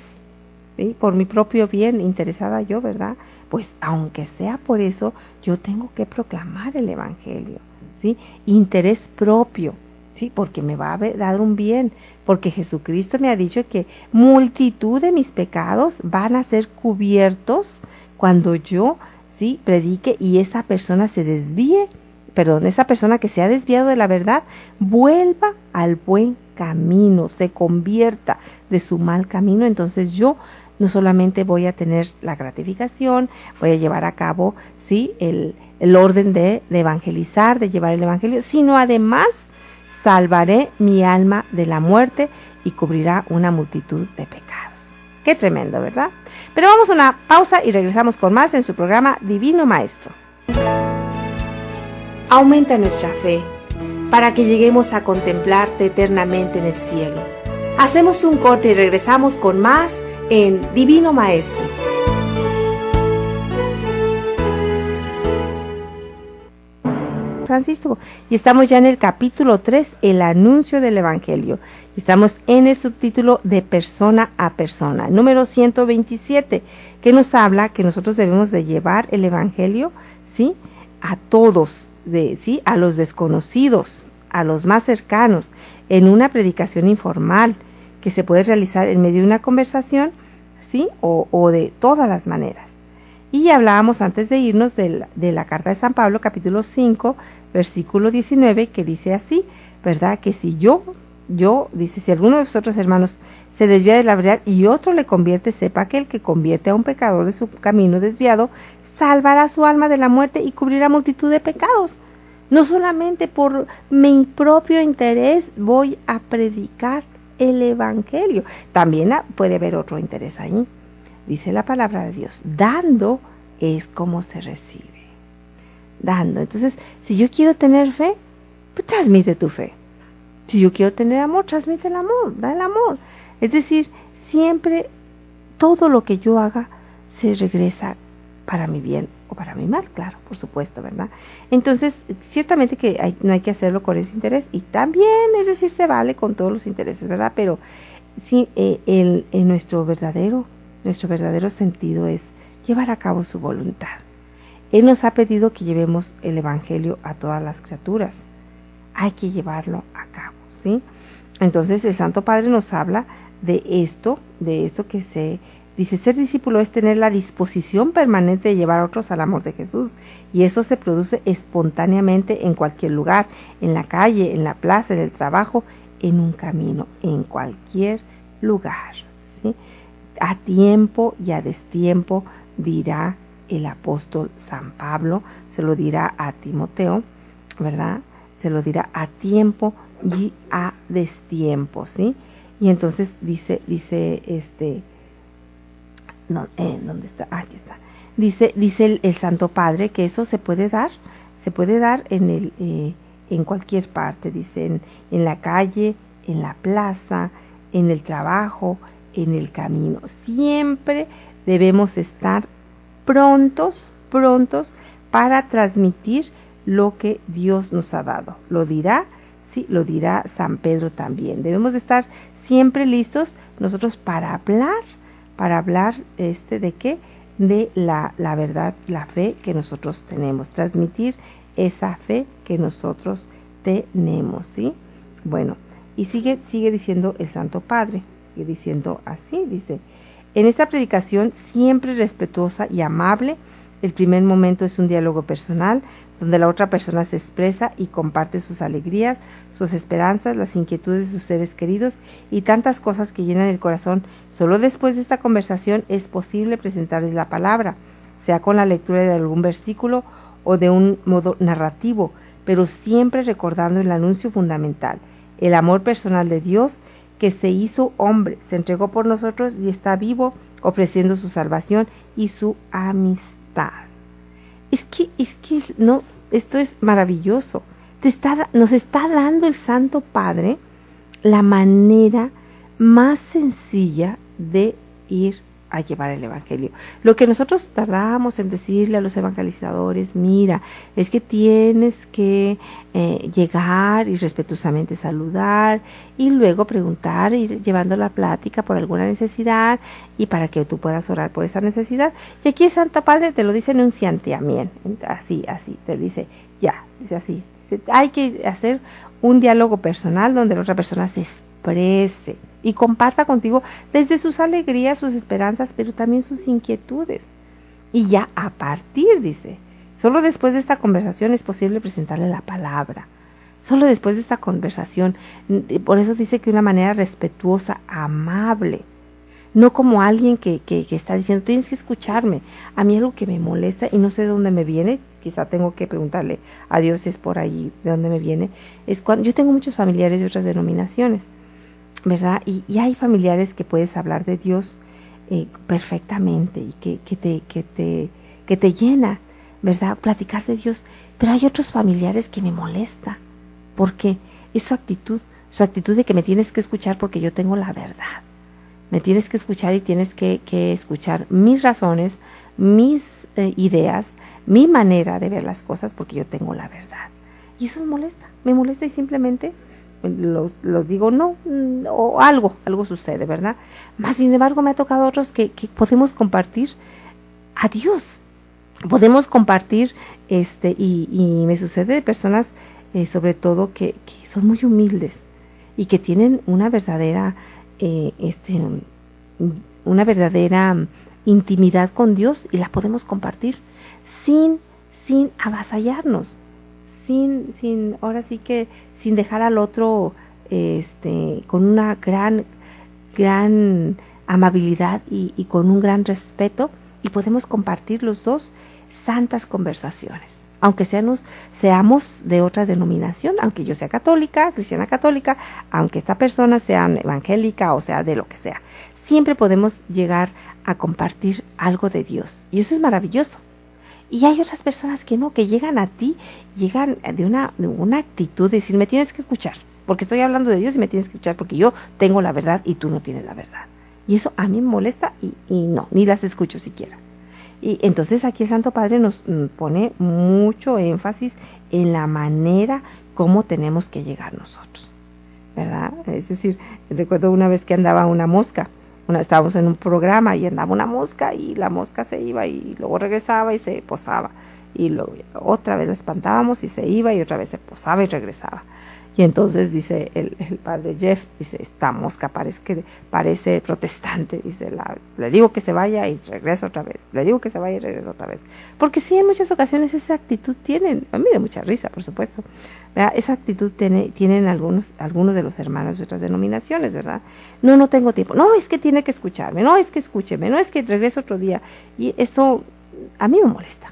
¿sí? Por mi propio bien, interesada yo, ¿verdad? Pues aunque sea por eso, yo tengo que proclamar el evangelio, ¿sí? Interés propio, ¿sí? Porque me va a dar un bien, porque Jesucristo me ha dicho que multitud de mis pecados van a ser cubiertos cuando yo, ¿sí?, predique y esa persona se desvíe, esa persona que se ha desviado de la verdad, vuelva al buen camino, se convierta de su mal camino. Entonces yo no solamente voy a tener la gratificación, voy a llevar a cabo, ¿sí?, el orden de evangelizar, de llevar el evangelio, sino además salvaré mi alma de la muerte y cubrirá una multitud de pecados. Qué tremendo, ¿verdad? Pero vamos a una pausa y regresamos con más en su programa Divino Maestro. Aumenta nuestra fe para que lleguemos a contemplarte eternamente en el cielo. Hacemos un corte y regresamos con más en Divino Maestro. Francisco, y estamos ya en el capítulo 3, el anuncio del evangelio. Estamos en el subtítulo de persona a persona, número 127, que nos habla que nosotros debemos de llevar el evangelio, ¿sí?, a todos, ¿sí? A los desconocidos, a los más cercanos, en una predicación informal que se puede realizar en medio de una conversación, ¿sí? O de todas las maneras. Y hablábamos antes de irnos de la carta de San Pablo, capítulo 5, versículo 19, que dice así, ¿verdad? Que si dice, si alguno de vosotros, hermanos, se desvía de la verdad y otro le convierte, sepa que el que convierte a un pecador de su camino desviado, salvará su alma de la muerte y cubrirá multitud de pecados. No solamente por mi propio interés voy a predicar el evangelio, también puede haber otro interés ahí. Dice la palabra de Dios, dando es como se recibe. Dando. Entonces, si yo quiero tener fe, pues transmite tu fe. Si yo quiero tener amor, transmite el amor, da el amor. Es decir, siempre todo lo que yo haga se regresa para mi bien o para mi mal, claro, por supuesto, ¿verdad? Entonces, ciertamente que no hay que hacerlo con ese interés y también, es decir, se vale con todos los intereses, ¿verdad? Pero sí, nuestro verdadero sentido es llevar a cabo su voluntad. Él nos ha pedido que llevemos el evangelio a todas las criaturas. Hay que llevarlo a cabo, ¿sí? Entonces el Santo Padre nos habla de esto que se dice, ser discípulo es tener la disposición permanente de llevar a otros al amor de Jesús, y eso se produce espontáneamente en cualquier lugar, en la calle, en la plaza, en el trabajo, en un camino, en cualquier lugar, ¿sí? A tiempo y a destiempo, dirá el apóstol San Pablo, se lo dirá a Timoteo, ¿verdad? Se lo dirá a tiempo y a destiempo, ¿sí? Y entonces dice ¿dónde está? Aquí está. Dice el Santo Padre que eso se puede dar en cualquier parte, dice, en la calle, en la plaza, en el trabajo, en el camino. Siempre debemos estar prontos para transmitir lo que Dios nos ha dado. Lo dirá San Pedro también. Debemos estar siempre listos nosotros para hablar ¿de qué? De la verdad, la fe que nosotros tenemos, transmitir esa fe que nosotros tenemos, ¿sí? Bueno, y sigue diciendo el Santo Padre, sigue diciendo así, dice, en esta predicación siempre respetuosa y amable, el primer momento es un diálogo personal, donde la otra persona se expresa y comparte sus alegrías, sus esperanzas, las inquietudes de sus seres queridos y tantas cosas que llenan el corazón. Solo después de esta conversación es posible presentarles la palabra, sea con la lectura de algún versículo o de un modo narrativo, pero siempre recordando el anuncio fundamental, el amor personal de Dios que se hizo hombre, se entregó por nosotros y está vivo, ofreciendo su salvación y su amistad. Es que no, esto es maravilloso. Nos está dando el Santo Padre la manera más sencilla de ir a llevar el evangelio. Lo que nosotros tardamos en decirle a los evangelizadores, mira, es que tienes que llegar y respetuosamente saludar y luego preguntar, ir llevando la plática por alguna necesidad y para que tú puedas orar por esa necesidad. Y aquí el Santo Padre te lo dice en un santiamén, así, te dice, dice así, hay que hacer un diálogo personal donde la otra persona se exprese y comparta contigo desde sus alegrías, sus esperanzas, pero también sus inquietudes. Y ya a partir, dice, solo después de esta conversación es posible presentarle la palabra. Solo después de esta conversación, por eso dice que de una manera respetuosa, amable, no como alguien que está diciendo, tienes que escucharme. A mí algo que me molesta y no sé de dónde me viene, quizá tengo que preguntarle a Dios si es por ahí de dónde me viene, es cuando yo tengo muchos familiares de otras denominaciones, ¿verdad? Y hay familiares que puedes hablar de Dios perfectamente y que te llena, ¿verdad? Platicar de Dios, pero hay otros familiares que me molesta. ¿Por qué? Es su actitud de que me tienes que escuchar porque yo tengo la verdad. Me tienes que escuchar y tienes que escuchar mis razones, mis ideas, mi manera de ver las cosas porque yo tengo la verdad. Y eso me molesta y simplemente los digo no, o algo sucede, ¿verdad? Más sin embargo me ha tocado otros que podemos compartir a Dios podemos compartir, y me sucede de personas, sobre todo que son muy humildes y que tienen una verdadera intimidad con Dios, y la podemos compartir sin avasallarnos, ahora sí que sin dejar al otro con una gran amabilidad y con un gran respeto, y podemos compartir los dos santas conversaciones, aunque seamos de otra denominación, aunque yo sea católica, cristiana católica, aunque esta persona sea evangélica, o sea, de lo que sea. Siempre podemos llegar a compartir algo de Dios, y eso es maravilloso. Y hay otras personas que no, que llegan a ti, llegan de una actitud de decir, me tienes que escuchar, porque estoy hablando de Dios y me tienes que escuchar, porque yo tengo la verdad y tú no tienes la verdad. Y eso a mí me molesta y no, ni las escucho siquiera. Y entonces aquí el Santo Padre nos pone mucho énfasis en la manera como tenemos que llegar nosotros, ¿verdad? Es decir, recuerdo una vez que andaba una mosca, estábamos en un programa y andaba una mosca, y la mosca se iba y luego regresaba y se posaba, y luego otra vez la espantábamos y se iba y otra vez se posaba y regresaba. Y entonces dice el padre Jeff, dice, esta mosca parece protestante, dice, le digo que se vaya y regresa otra vez, le digo que se vaya y regresa otra vez. Porque sí, en muchas ocasiones esa actitud tienen, a mí me da mucha risa, por supuesto, ¿verdad? Esa actitud tienen algunos de los hermanos de otras denominaciones, ¿verdad? No tengo tiempo, no, es que tiene que escucharme, no, es que escúcheme, no, es que regrese otro día. Y eso a mí me molesta,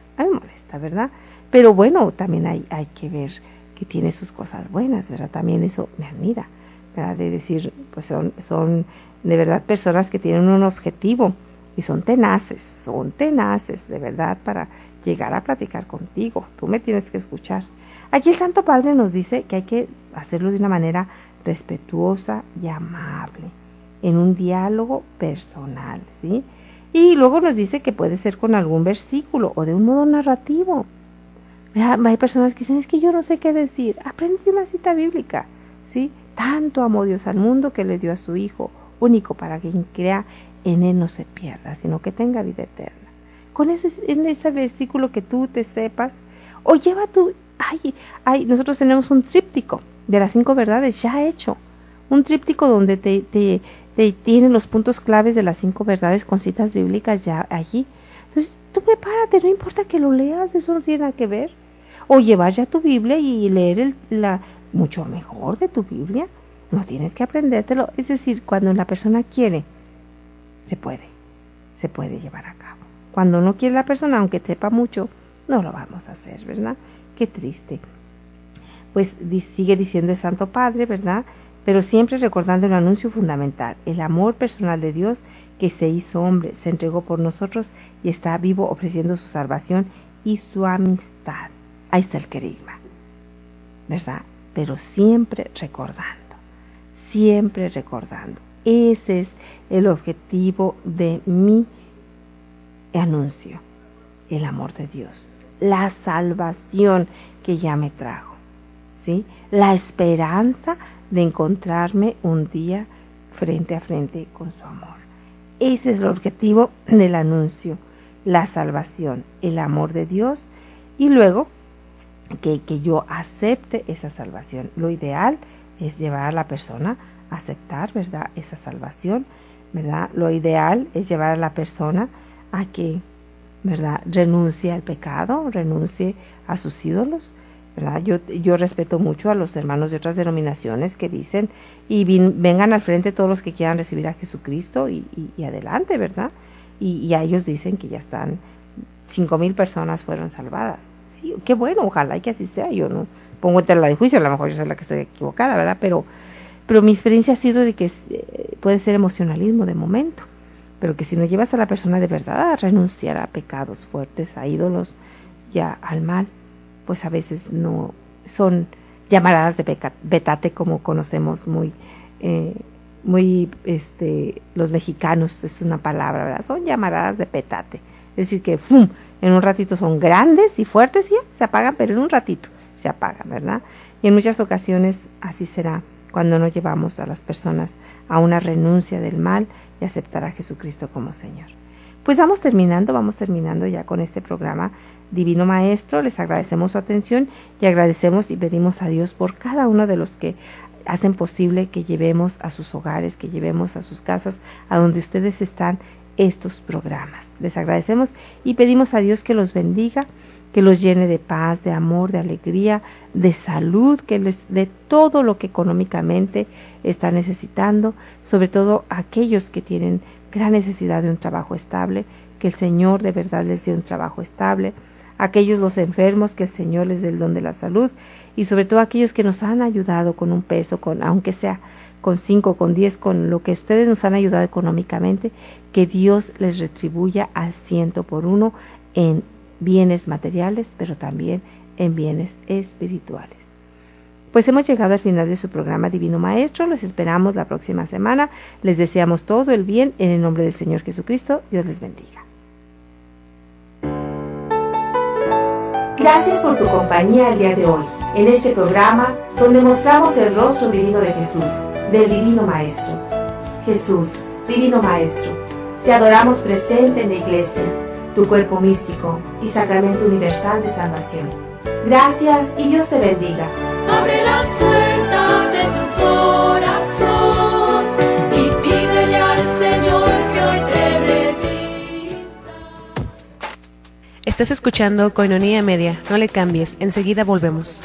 ¿verdad? Pero bueno, también hay que ver que tiene sus cosas buenas, ¿verdad? También eso me admira, ¿verdad? De decir, pues son de verdad personas que tienen un objetivo y son tenaces, de verdad, para llegar a platicar contigo. Tú me tienes que escuchar. Aquí el Santo Padre nos dice que hay que hacerlo de una manera respetuosa y amable, en un diálogo personal, ¿sí? Y luego nos dice que puede ser con algún versículo o de un modo narrativo. Hay personas que dicen, es que yo no sé qué decir. Aprende una cita bíblica, ¿sí? Tanto amó Dios al mundo que le dio a su Hijo único para que quien crea en Él no se pierda, sino que tenga vida eterna. Con en ese versículo que tú te sepas, o lleva tu... nosotros tenemos un tríptico de las 5 verdades ya hecho. Un tríptico donde te tienen los puntos claves de las 5 verdades con citas bíblicas ya allí. Entonces, tú prepárate, no importa que lo leas, eso no tiene nada que ver. O llevar ya tu Biblia y leer mucho mejor de tu Biblia. No tienes que aprendértelo. Es decir, cuando la persona quiere, se puede llevar a cabo. Cuando no quiere la persona, aunque sepa mucho, no lo vamos a hacer, ¿verdad? Qué triste. Pues sigue diciendo el Santo Padre, ¿verdad? Pero siempre recordando el anuncio fundamental, el amor personal de Dios que se hizo hombre, se entregó por nosotros y está vivo ofreciendo su salvación y su amistad. Ahí está el querigma, ¿verdad? Pero siempre recordando. Ese es el objetivo de mi anuncio, el amor de Dios, la salvación que ya me trajo, ¿sí? La esperanza de encontrarme un día frente a frente con su amor. Ese es el objetivo del anuncio, la salvación, el amor de Dios, y luego que yo acepte esa salvación. Lo ideal es llevar a la persona a aceptar, ¿verdad?, esa salvación, ¿verdad? Lo ideal es llevar a la persona a que, ¿verdad?, renuncie al pecado, renuncie a sus ídolos, ¿verdad? Yo respeto mucho a los hermanos de otras denominaciones que dicen, y vengan al frente todos los que quieran recibir a Jesucristo y adelante, ¿verdad? Y a ellos dicen que ya están, 5,000 personas fueron salvadas. Sí, qué bueno, ojalá y que así sea. Yo no pongo en tela de juicio, a lo mejor yo soy la que estoy equivocada, ¿verdad? Pero mi experiencia ha sido de que puede ser emocionalismo de momento, pero que si no llevas a la persona de verdad a renunciar a pecados fuertes, a ídolos, ya al mal, pues a veces no son llamaradas de petate, como conocemos muy los mexicanos, es una palabra, ¿verdad? Son llamaradas de petate, es decir que ¡fum!, en un ratito son grandes y fuertes y ya se apagan, pero en un ratito se apagan, ¿verdad? Y en muchas ocasiones así será cuando no llevamos a las personas a una renuncia del mal y aceptar a Jesucristo como Señor. Pues vamos terminando ya con este programa Divino Maestro. Les agradecemos su atención y agradecemos y pedimos a Dios por cada uno de los que hacen posible que llevemos a sus hogares, que llevemos a sus casas, a donde ustedes están, estos programas. Les agradecemos y pedimos a Dios que los bendiga, que los llene de paz, de amor, de alegría, de salud, que les dé todo lo que económicamente están necesitando, sobre todo aquellos que tienen gran necesidad de un trabajo estable, que el Señor de verdad les dé un trabajo estable, aquellos los enfermos, que el Señor les dé el don de la salud, y sobre todo aquellos que nos han ayudado con un peso, aunque sea con 5, con 10, con lo que ustedes nos han ayudado económicamente, que Dios les retribuya al 100 en bienes materiales, pero también en bienes espirituales. Pues hemos llegado al final de su programa Divino Maestro. Les esperamos la próxima semana. Les deseamos todo el bien en el nombre del Señor Jesucristo. Dios les bendiga. Gracias por tu compañía el día de hoy, en este programa donde mostramos el rostro divino de Jesús, del Divino Maestro. Jesús, Divino Maestro, te adoramos presente en la Iglesia, tu cuerpo místico y sacramento universal de salvación. Gracias y Dios te bendiga. Abre las puertas de tu corazón y pídele al Señor que hoy te revista. Estás escuchando Koinonia Media. No le cambies, enseguida volvemos.